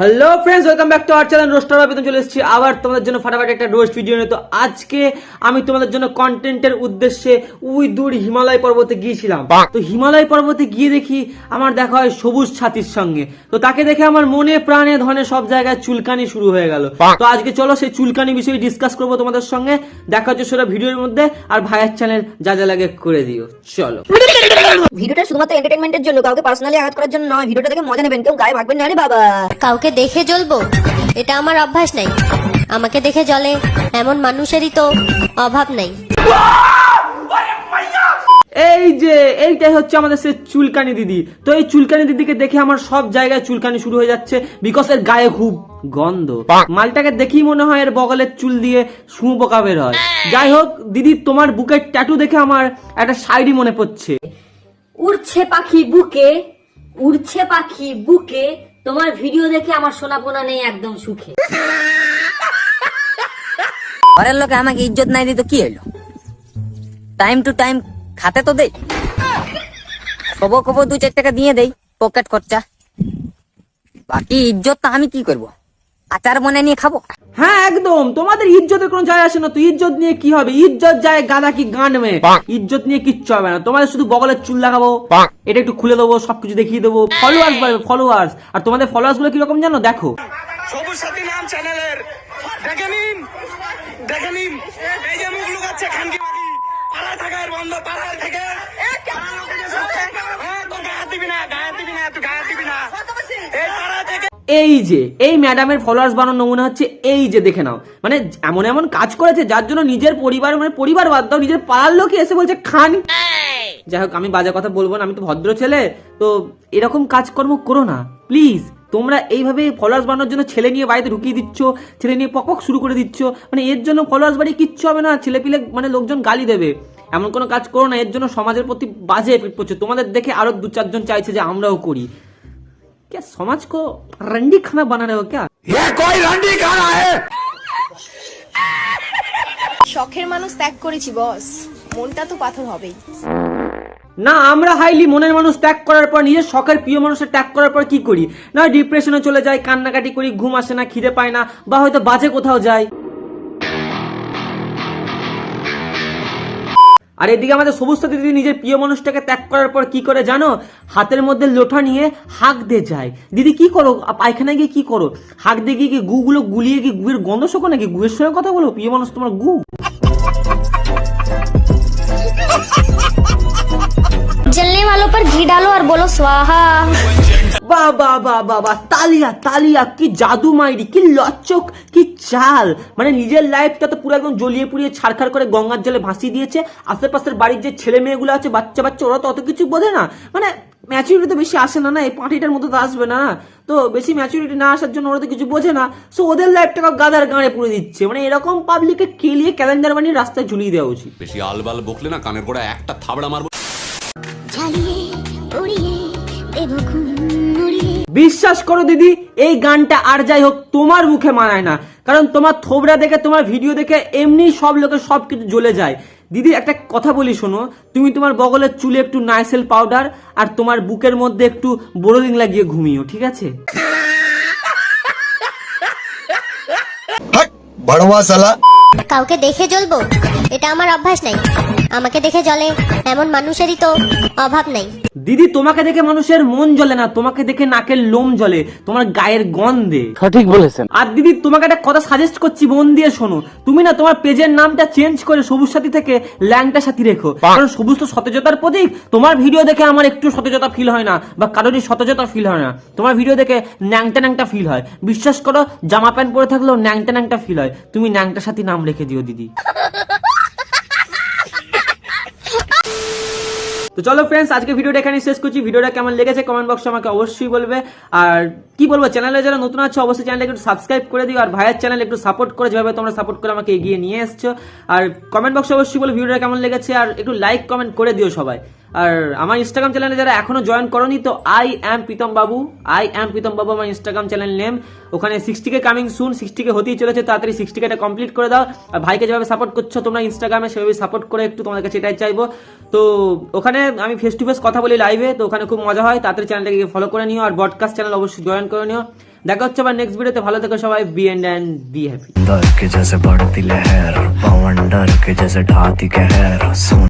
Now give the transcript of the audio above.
Hello friends, welcome back to our channel রোস্টার বাবিতন। চলে এসেছি আবার তোমাদের জন্য ফাটাফাটি একটা রোস্ট ভিডিও নিয়ে। তো আজকে আমি তোমাদের জন্য কন্টেন্টের উদ্দেশ্যে দূর হিমালয় পর্বতে গিয়েছিলাম। তো হিমালয় পর্বতে গিয়ে দেখি আমার দেখা হয় সবুজ ছাতির সঙ্গে। তো তাকে দেখে আমার মনে প্রাণে ধনে সব জায়গায় চুলকানি শুরু হয়ে গেল। তো আজকে চলো সেই চুলকানি বিষয়ে ডিসকাস করবো তোমাদের সঙ্গে। দেখা হচ্ছে সেটা ভিডিওর মধ্যে। আর ভাইয়ের চ্যানেল যা যা লাগে করে দিও। চলো, ভিডিওটা শুধুমাত্র এন্টারটেইনমেন্টের জন্য, কাউকে পার্সোনালি আঘাত করার জন্য নয়। ভিডিওটা দেখে মজা নেবেন, কেউ গায়ে ভাগবেন না রে বাবা। কাউকে দেখে জ্বলবো এটা আমার অভ্যাস নাই। আমাকে দেখে জ্বলে এমন মানুষেরই তো অভাব নাই। এই যে এইটাই হচ্ছে আমাদের সে চুলকানি দিদি। তো এই চুলকানি দিদিকে দেখে আমার সব জায়গায় চুলকানি শুরু হয়ে যাচ্ছে, বিকজ এর গায়ে খুব গন্ধ। মালটাকে দেখেই মনে হয় এর বগলের চুল দিয়ে শুঁয়োপোকা বের হয়। যাই হোক দিদি, তোমার বুকের ট্যাটু দেখে আমার একটা শায়রি মনে পড়ছে। উড়ছে পাখি বুকে, উড়ছে পাখি বুকে, তোমার ভিডিও দেখে আমার সোনাপোনা নেই একদম সুখে। ঘরের লোকে আমাকে ইজ্জত নাই দিত কি হলো? টাইম টু টাইম খাতে তো দেই, খবর খবর 2-4 টাকা দিয়ে দেই পকেট খরচা। বাকি ইজ্জত আমি কি করব? আচার মনে নিয়ে খাবো? হ্যাঁ একদম, তোমাদের ইজ্জতের কোনো যায় আসে না। তো ইজ্জত নিয়ে কি হবে? ইজ্জত যায় গাদা কি গান মেয়ে। ইজ্জত নিয়ে কিচ্ছু হবে না। তোমাদের শুধু বগলের চুল লাগাবো, এটা একটু খুলে দেবো, সবকিছু দেখিয়ে দেবো, ফলোয়ার্স বাড়বে, ফলোয়ার্স। আর তোমাদের ফলোয়ার্স গুলো কিরকম জানো? দেখো, সবুজ সাথী নাম চ্যানেলের দেখে নিন, দেখে নিন। এই যে মুখ লুকাচ্ছে খানকি বাকি, পাড়ায় থাকা এর বন্ধ, পাড়ায় থেকে তোকে হাত দিবি না, গায়ে দিবি না, তুই গায়ে দিবি না। এই পাড়া থেকে এই যে এই ম্যাডামের ফলোয়ার্স বানানোর নমুনা হচ্ছে এই যে, দেখে নাও। মানে এমন এমন কাজ করেছে যার জন্য নিজের পরিবার, মানে পরিবার বাদ দাও, নিজের পাড়ার লোকে এসে বলছে খান। যাই হোক, আমি বাজে কথা বলবো না, আমি তো ভদ্র ছেলে। তো এরকম কাজকর্ম করো না প্লিজ। তোমরা এইভাবে ফলোয়ার্স বানানোর জন্য ছেলে নিয়ে বাড়িতে ঢুকিয়ে দিচ্ছ, ছেলে নিয়ে পক শুরু করে দিচ্ছ। মানে এর জন্য ফলোয়ার্স বাড়ি কিচ্ছু হবে না, ছেলে পিলে মানে লোকজন গালি দেবে। এমন কোনো কাজ করো না, এর জন্য সমাজের প্রতি বাজে এফেক্ট পড়ছে। তোমাদের দেখে আরো 2-4 জন চাইছে যে আমরাও করি। क्या समाज को रंडी खाना बना रहे हो क्या? ये कोई रंडी खा रहा है। শখের মানুষ ত্যাগ করেছি বস, মনটা তো পাথর হবেই। না, আমরা হাইলি মনের মানুষ ত্যাগ করার পর, নিজের শখের প্রিয় মানুষের ত্যাগ করার পর কি করি? না ডিপ্রেশনে চলে যাই, কান্নাকাটি করি, ঘুম আসে না, খিদে পায় না, বা হয়তো বাজে কোথাও যাই। আর এদিকে আমাদের সবুজ সাথী দিদি নিজের প্রিয় মানুষটাকে ত্যাগ করার পর কি করে জানো? হাতের মধ্যে লোটা নিয়ে হাঁক দিয়ে যায়। দিদি কি করো? পায়খানায় গিয়ে কি করো? হাঁক দিয়ে গিয়ে কি গুগুলো গুলিয়ে গিয়ে গুয়ের গন্ধ শোকো নাকি? গুয়ের সঙ্গে কথা বলো? প্রিয় মানুষ তোমার গু। जलने वालों पर घी डालो और बोलो स्वाहा। বাহ বাহ বাহ বাহ বাহ, তালিয়া তালিয়া, কি জাদু মাইরি, কি লচক, কি চাল। মানে নিজের লাইফটা তো পুরো একদম জ্বলিয়ে পুড়িয়ে ছারখার করে গঙ্গার জলে ভাসিয়ে দিয়েছে। আশেপাশের বাড়ির যে ছেলে মেয়েগুলো আছে, বাচ্চা বাচ্চা, ওরা তো অত কিছু বোঝে না। মানে ম্যাচুরিটি তো বেশি আসে না, না এই পার্টিটার মতো তো আসবে না। তো বেশি ম্যাচুরিটি না আসার জন্য ওরা তো কিছু বোঝে না। সো ওদের লাইফটাকে গাদার গাঁড়ে পুড়ে দিচ্ছে। মানে এরকম পাবলিককে কেলিয়ে ক্যালেন্ডার বানিয়ে রাস্তায় ঝুলিয়ে দেওয়া উচিত। বেশি আলবাল বকলে না কানের গোড়া একটা থাবড়া মারবো। বিশ্বাস করো দিদি, এই গানটা আর যাই হোক তোমার মুখে মানায় না। কারণ তোমার থোবরা দেখে, তোমার ভিডিও দেখে এমনি সব লোকের সবকিছু জ্বলে যায়। দিদি একটা কথা বলি শোনো, তুমি তোমার বগলের চুলে একটু নাইসেল পাউডার আর তোমার বুকের মধ্যে একটু বোরোলিং লাগিয়ে ঘুমিও, ঠিক আছে? বড়ওয়া সালা। কাউকে দেখে জ্বলবো এটা আমার অভ্যাস নাই। আমাকে দেখে জ্বলে এমন মানুষেরই তো অভাব নাই। দিদি তোমাকে দেখে মানুষের মন জ্বলে না, তোমাকে দেখে নাকের লোম জ্বলে, তোমার গায়ের গন্ধে। সঠিক বলেছেন। আর দিদি তোমাকে একটা কথা সাজেস্ট করছি, মন দিয়ে শোনো। তুমি না তোমার পেজের নামটা চেঞ্জ করে সবুজ সাথী থেকে ল্যাংটা সাথী রেখো। কারণ সবুজ তো সতেজতার প্রতীক। তোমার ভিডিও দেখে আমার একটু সতেজতা ফিল হয় না, বা কারোরই সতেজতা ফিল হয় না। তোমার ভিডিও দেখে ন্যাংটা ন্যাংটা ফিল হয়। বিশ্বাস করো, জামা প্যান্ট পরে থাকলেও ন্যাংটা ন্যাংটা ফিল হয়। তুমি ন্যাংটা সাথী নাম রেখে দিও দিদি। তো চলো ফ্রেন্ডস, আজকে ভিডিওটা এখানে শেষ করছি। ভিডিওটা কেমন লেগেছে কমেন্ট বক্সে আমাকে অবশ্যই বলবে। আর কি বলবো, চ্যানেলে যারা নতুন আছে অবশ্যই চ্যানেলটাকে একটু সাবস্ক্রাইব করে দিও। আর ভাইয়ের চ্যানেল একটু সাপোর্ট করে, যেভাবে তোমরা সাপোর্ট করে আমাকে এগিয়ে নিয়ে এসছো। আর কমেন্ট বক্সে অবশ্যই বলো ভিডিওটা কেমন লেগেছে, আর একটু লাইক কমেন্ট করে দিও সবাই। আর আমার ইনস্টাগ্রাম চ্যানেলে যারা এখনো জয়েন করনি, তো আই অ্যাম প্রীতম বাবু আমার ইনস্টাগ্রাম চ্যানেল নেম। ওখানে 60K কামিং সুন, 60K হতেই চলেছে, তাড়াতাড়ি 60Kটা কমপ্লিট করে দাও। আর ভাইকে যেভাবে সাপোর্ট করছো তোমরা ইনস্টাগ্রামে, সেভাবে সাপোর্ট করে একটু, তোমাদের কাছে এটাই চাইবো। তো ওখানে আমি ফেস টু ফেস কথা বলি লাইভে, তো ওখানে খুব মজা হয়। তাড়াতাড়ি চ্যানেলটাকে ফলো করে নিও। আর ব্রডকাস্ট চ্যানেল অবশ্যই জয়েন করে নিও। দেখা হচ্ছে আবার নেক্সট ভিডিওতে। ভালো থেকো সবাই, বি এন্ড বি হ্যাপি। डर के जैसे बढ़ती लहर, पवन डर के जैसे ढाती कहर।